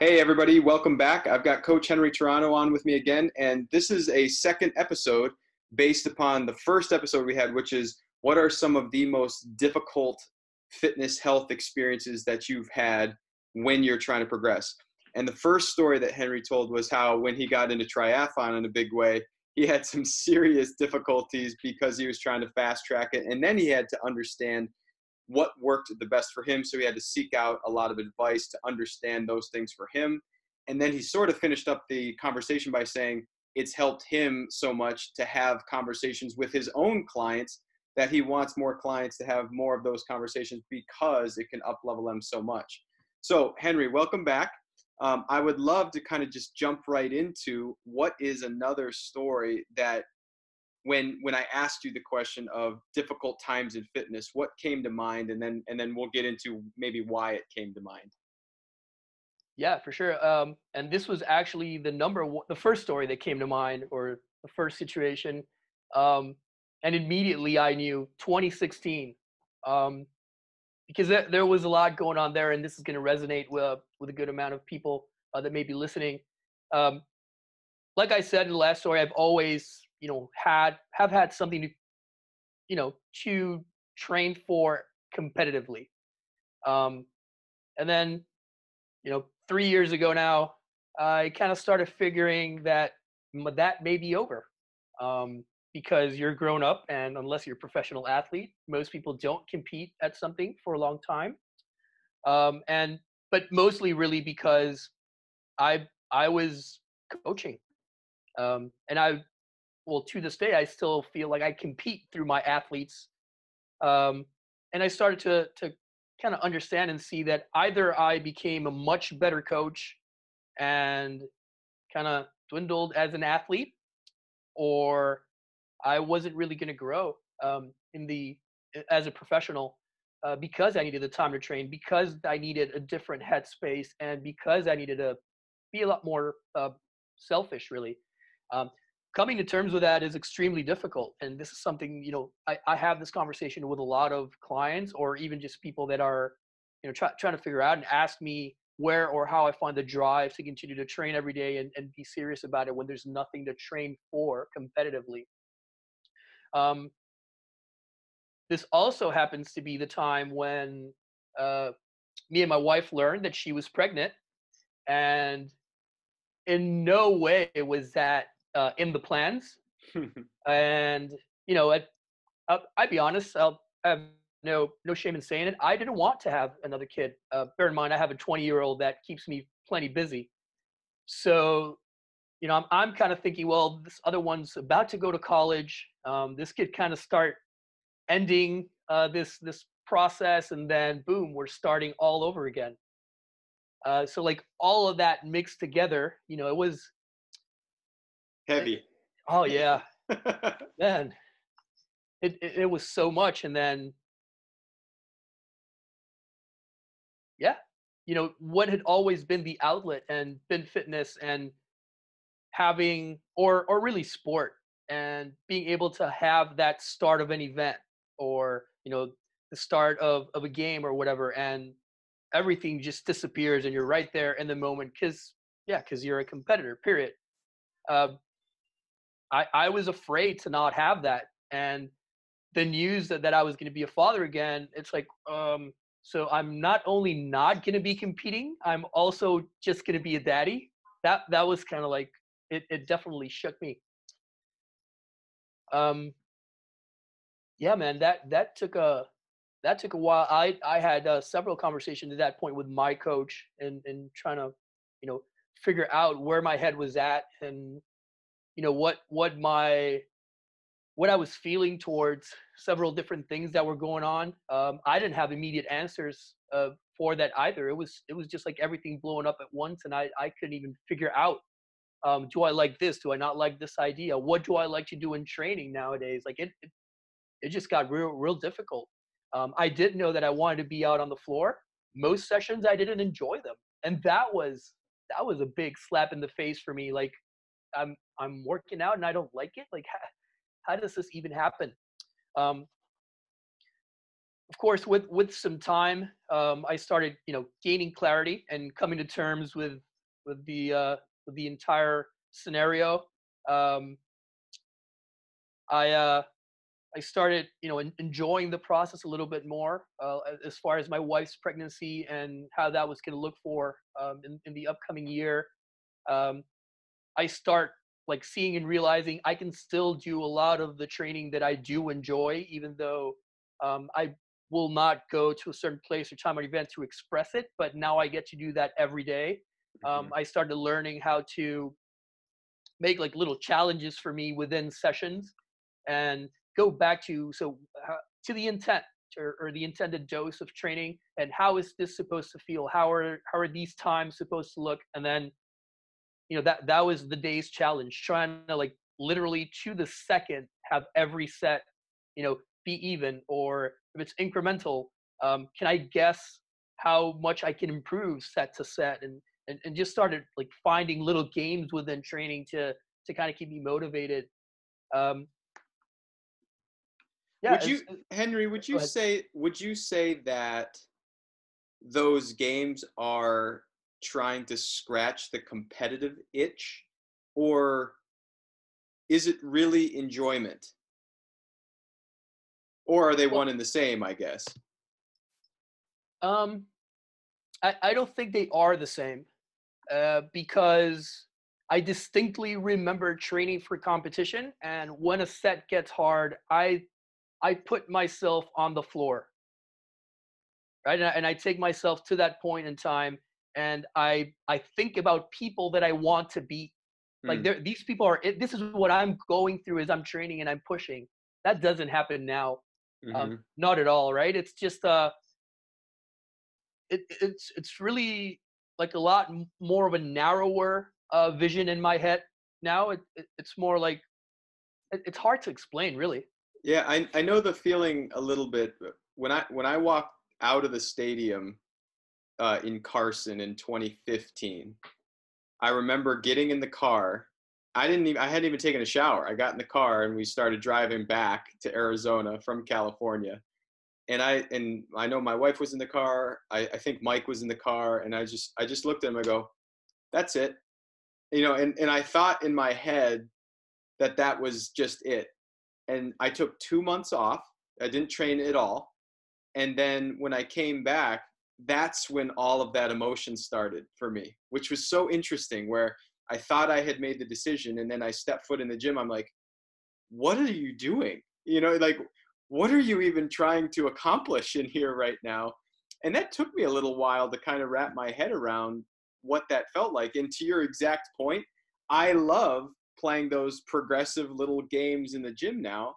Hey everybody, welcome back. I've got Coach Henry Torano on with me again, and this is a second episode based upon the first episode we had, which is what are some of the most difficult fitness health experiences that you've had when you're trying to progress. And the first story that Henry told was how when he got into triathlon in a big way, he had some serious difficulties because he was trying to fast track it, and then he had to understand what worked the best for him. So he had to seek out a lot of advice to understand those things for him. And then he sort of finished up the conversation by saying it's helped him so much to have conversations with his own clients that he wants more clients to have more of those conversations because it can up level them so much. So Henry, welcome back. I would love to kind of just jump right into what is another story that when I asked you the question of difficult times in fitness, what came to mind, and then we'll get into maybe why it came to mind. Yeah, for sure. And this was actually the first story that came to mind, or the first situation. Um, and immediately I knew 2016, because there was a lot going on there, and this is going to resonate with a good amount of people that may be listening. Um, like I said in the last story, I've always, have had something to train for competitively. Um, and then 3 years ago now, I kind of started figuring that that may be over, because you're grown up, and unless you're a professional athlete, most people don't compete at something for a long time. And but mostly really because I was coaching, and to this day I still feel like I compete through my athletes. Um, and I started to kind of understand and see that either I became a much better coach and kind of dwindled as an athlete, or I wasn't really going to grow as a professional, because I needed the time to train, because I needed a different headspace, and because I needed to be a lot more selfish, really. Um, Coming to terms with that is extremely difficult, and this is something I have this conversation with a lot of clients, or even just people that are trying to figure out and ask me where or how I find the drive to continue to train every day and be serious about it when there's nothing to train for competitively. Um, this also happens to be the time when me and my wife learned that she was pregnant, and in no way was that in the plans. And I'd be honest, I have no shame in saying it. I didn't want to have another kid. Bear in mind, I have a 20-year-old that keeps me plenty busy. So I'm kind of thinking, well, this other one's about to go to college. This could kind of start ending this process, and then boom, we're starting all over again. So like all of that mixed together, it was Heavy. oh yeah, man, it was so much. And then yeah, what had always been the outlet and been fitness, and having or really sport, and being able to have that start of an event, or the start of a game or whatever, and everything just disappears, and you're right there in the moment, because you're a competitor, period. uh, I was afraid to not have that, and the news that I was going to be a father again, it's like, so I'm not only not going to be competing, I'm also just going to be a daddy. That was kind of like, it definitely shook me. Um, yeah, man, that took a while. I had several conversations at that point with my coach, and trying to, you know, figure out where my head was at, and what I was feeling towards several different things that were going on. I didn't have immediate answers for that either. It was just like everything blowing up at once, and I couldn't even figure out, do I like this? Do I not like this idea? What do I like to do in training nowadays? Like it just got real difficult. I did know that I wanted to be out on the floor. Most sessions I didn't enjoy them, and that was a big slap in the face for me. Like, I'm working out and I don't like it. Like, how does this even happen? Um, of course, with some time, I started gaining clarity and coming to terms with with the entire scenario. Um, I uh, I started, enjoying the process a little bit more as far as my wife's pregnancy and how that was going to look for in the upcoming year. Um, I start like seeing and realizing I can still do a lot of the training that I do enjoy, even though I will not go to a certain place or time or event to express it. But now I get to do that every day. Hmm. I started learning how to make like little challenges for me within sessions and go back to the intent or the intended dose of training and how is this supposed to feel, how are these times supposed to look, and then that was the day's challenge, trying to like literally to the second have every set be even, or if it's incremental, can I guess how much I can improve set to set, and just started like finding little games within training to kind of keep me motivated. um yeah Would you, Henry, go ahead. would you say that those games are trying to scratch the competitive itch, or is it really enjoyment? Or are they Well, one and the same, I guess? um I don't think they are the same, because I distinctly remember training for competition, and when a set gets hard, I put myself on the floor, right? And I take myself to that point in time, and I think about people that I want to beat. Like Hmm. these people are. This is what I'm going through as I'm training and I'm pushing. That doesn't happen now, Hmm. not at all, right? It's just it's really like a lot more of a narrower vision in my head now. It's more like it's hard to explain, really. Yeah, I know the feeling a little bit. When I walked out of the stadium in Carson in 2015, I remember getting in the car. I hadn't even taken a shower. I got in the car and we started driving back to Arizona from California. And I know my wife was in the car. I think Mike was in the car, and I just looked at him. I go, "That's it," and I thought in my head that that was just it. And I took 2 months off. I didn't train at all. And then when I came back, that's when all of that emotion started for me, which was so interesting. Where I thought I had made the decision, and then I stepped foot in the gym. I'm like, what are you doing? Like, what are you even trying to accomplish in here right now? And that took me a little while to kind of wrap my head around what that felt like. And to your exact point, I love playing those progressive little games in the gym now.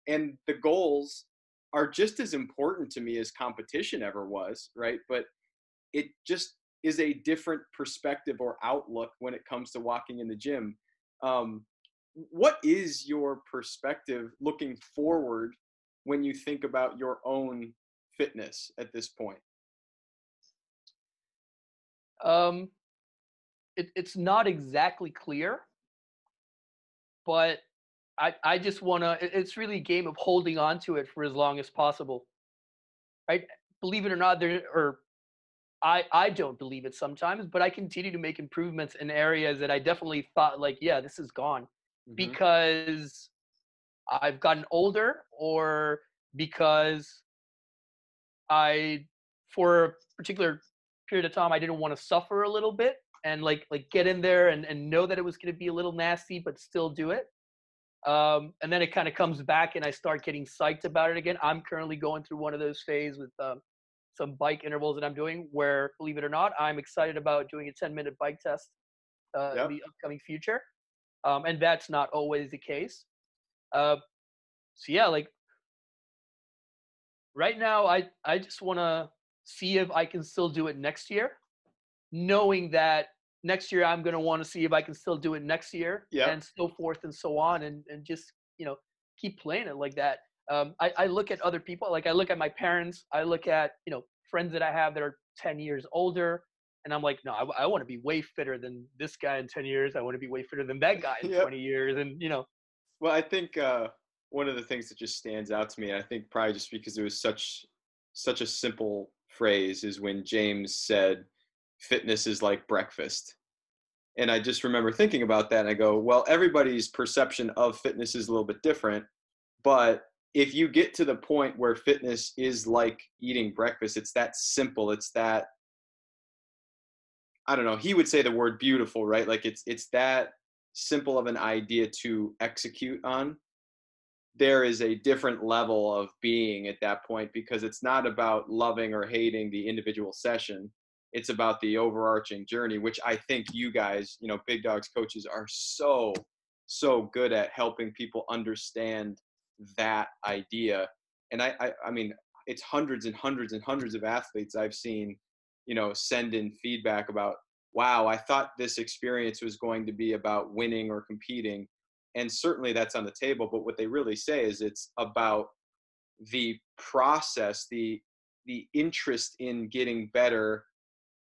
And the goals are just as important to me as competition ever was, right? But it just is a different perspective or outlook when it comes to walking in the gym. Um, what is your perspective looking forward when you think about your own fitness at this point? um it's not exactly clear, but I just want to, it's really a game of holding on to it for as long as possible. I believe it or not, there or I don't believe it sometimes, but I continue to make improvements in areas that I definitely thought like, yeah, this is gone, Hmm. because I've gotten older, or because I, for a particular period of time, I didn't want to suffer a little bit and like get in there and know that it was going to be a little nasty, but still do it. And then it kind of comes back and I start getting psyched about it again. I'm currently going through one of those phases with some bike intervals that I'm doing where, believe it or not, I'm excited about doing a 10-minute bike test in Yep. the upcoming future. And that's not always the case. Uh, so yeah, like right now, I just want to see if I can still do it next year, knowing that next year I'm going to want to see if I can still do it next year, Yep. and so forth and so on, and just keep playing it like that. I look at other people, like I look at my parents, I look at friends that I have that are 10 years older, and I'm like, no, I want to be way fitter than this guy in 10 years. I want to be way fitter than that guy in Yep. 20 years, and Well, I think one of the things that just stands out to me, and I think probably just because it was such a simple phrase, is when James said, "Fitness is like breakfast." And I just remember thinking about that and I go, well, everybody's perception of fitness is a little bit different. But if you get to the point where fitness is like eating breakfast, it's that simple. It's that, I don't know, he would say the word beautiful, right? Like it's that simple of an idea to execute on. There is a different level of being at that point because it's not about loving or hating the individual session. It's about the overarching journey, which I think you guys, Big Dogs coaches are so good at helping people understand that idea. And I mean, it's hundreds and hundreds and hundreds of athletes I've seen, send in feedback about, wow, I thought this experience was going to be about winning or competing, and certainly that's on the table, but what they really say is it's about the process, the interest in getting better.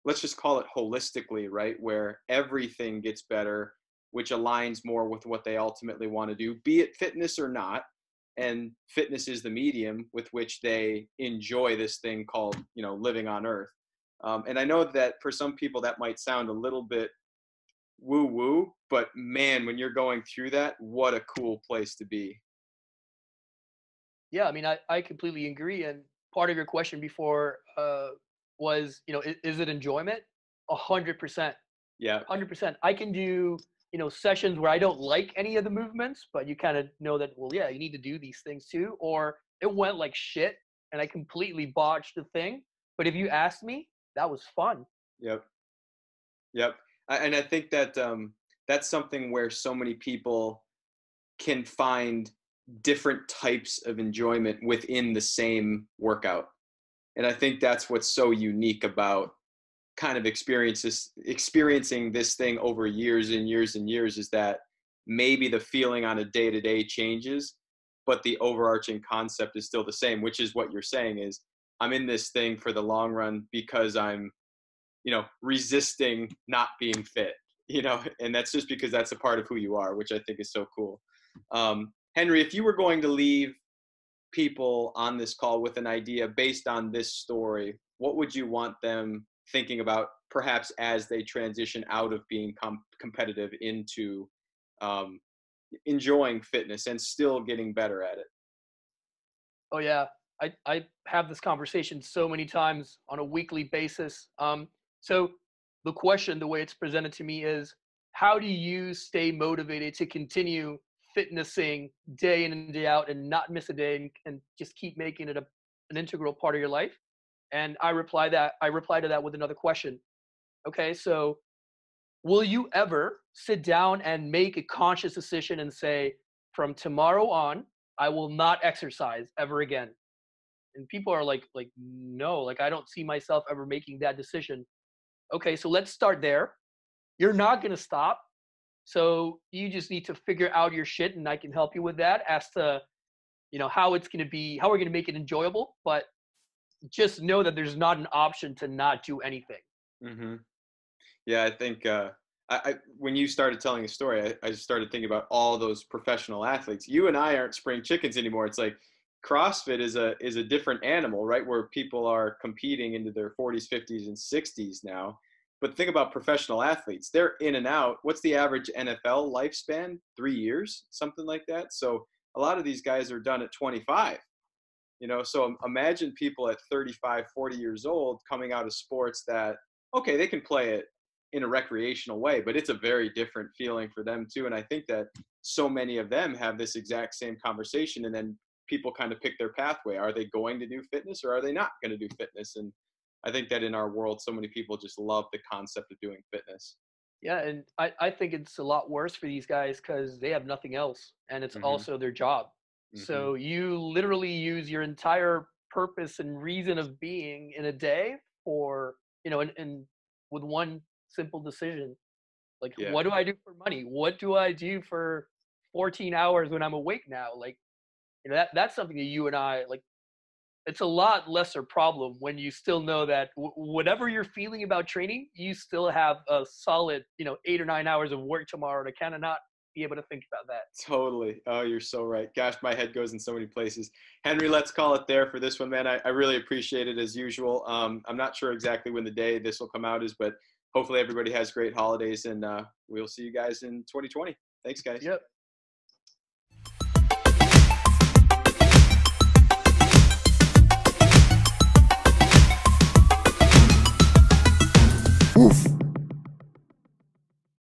Let's just call it holistically, right? Where everything gets better, which aligns more with what they ultimately want to do, be it fitness or not. And fitness is the medium with which they enjoy this thing called, living on earth. And I know that for some people that might sound a little bit woo woo, but man, when you're going through that, what a cool place to be. Yeah, I mean, I completely agree. And part of your question before was, is it enjoyment? 100%. Yeah. 100%. I can do, sessions where I don't like any of the movements, but you kind of know that, well, yeah, you need to do these things too. Or it went like shit and I completely botched the thing. But if you asked me, that was fun. Yep. Yep. And I think that that's something where so many people can find different types of enjoyment within the same workout. And I think that's what's so unique about kind of experiencing this thing over years and years and years, is that maybe the feeling on a day-to-day changes, but the overarching concept is still the same, which is what you're saying is I'm in this thing for the long run because I'm, resisting not being fit, and that's just because that's a part of who you are, which I think is so cool. Henry, if you were going to leave people on this call with an idea based on this story, what would you want them thinking about, perhaps as they transition out of being competitive into um, enjoying fitness and still getting better at it? Oh yeah, I have this conversation so many times on a weekly basis. So the question, the way it's presented to me is, how do you stay motivated to continue fitnessing day in and day out and not miss a day and just keep making it an integral part of your life? And I reply to that with another question. Okay, so will you ever sit down and make a conscious decision and say, from tomorrow on, I will not exercise ever again? And people are like, no, like I don't see myself ever making that decision. Okay, so let's start there. You're not gonna stop. So you just need to figure out your shit, and I can help you with that as to how it's gonna be, how we're gonna make it enjoyable. But just know that there's not an option to not do anything. Mm-hmm. Yeah, I think when you started telling the story, I just started thinking about all those professional athletes. You and I aren't spring chickens anymore. It's like CrossFit is a different animal, right? Where people are competing into their 40s, 50s, and 60s now. But think about professional athletes. They're in and out. What's the average NFL lifespan? 3 years, something like that. So a lot of these guys are done at 25. So imagine people at 35, 40 years old coming out of sports that, okay, they can play it in a recreational way, but it's a very different feeling for them too. And I think that so many of them have this exact same conversation, and then people kind of pick their pathway. Are they going to do fitness or are they not going to do fitness? And I think that in our world, so many people just love the concept of doing fitness. Yeah, and I think it's a lot worse for these guys because they have nothing else, and it's Hmm. also their job. Hmm. So you literally use your entire purpose and reason of being in a day for, and with one simple decision. Like, Yeah. what do I do for money? What do I do for 14 hours when I'm awake now? Like, that's something that you and I like. It's a lot lesser problem when you still know that whatever you're feeling about training, you still have a solid, 8 or 9 hours of work tomorrow to kind of not be able to think about that. Totally. Oh, you're so right. Gosh, my head goes in so many places. Henry, let's call it there for this one, man. I really appreciate it as usual. I'm not sure exactly when the day this will come out is, but hopefully everybody has great holidays, and we'll see you guys in 2020. Thanks, guys. Yep. Oof.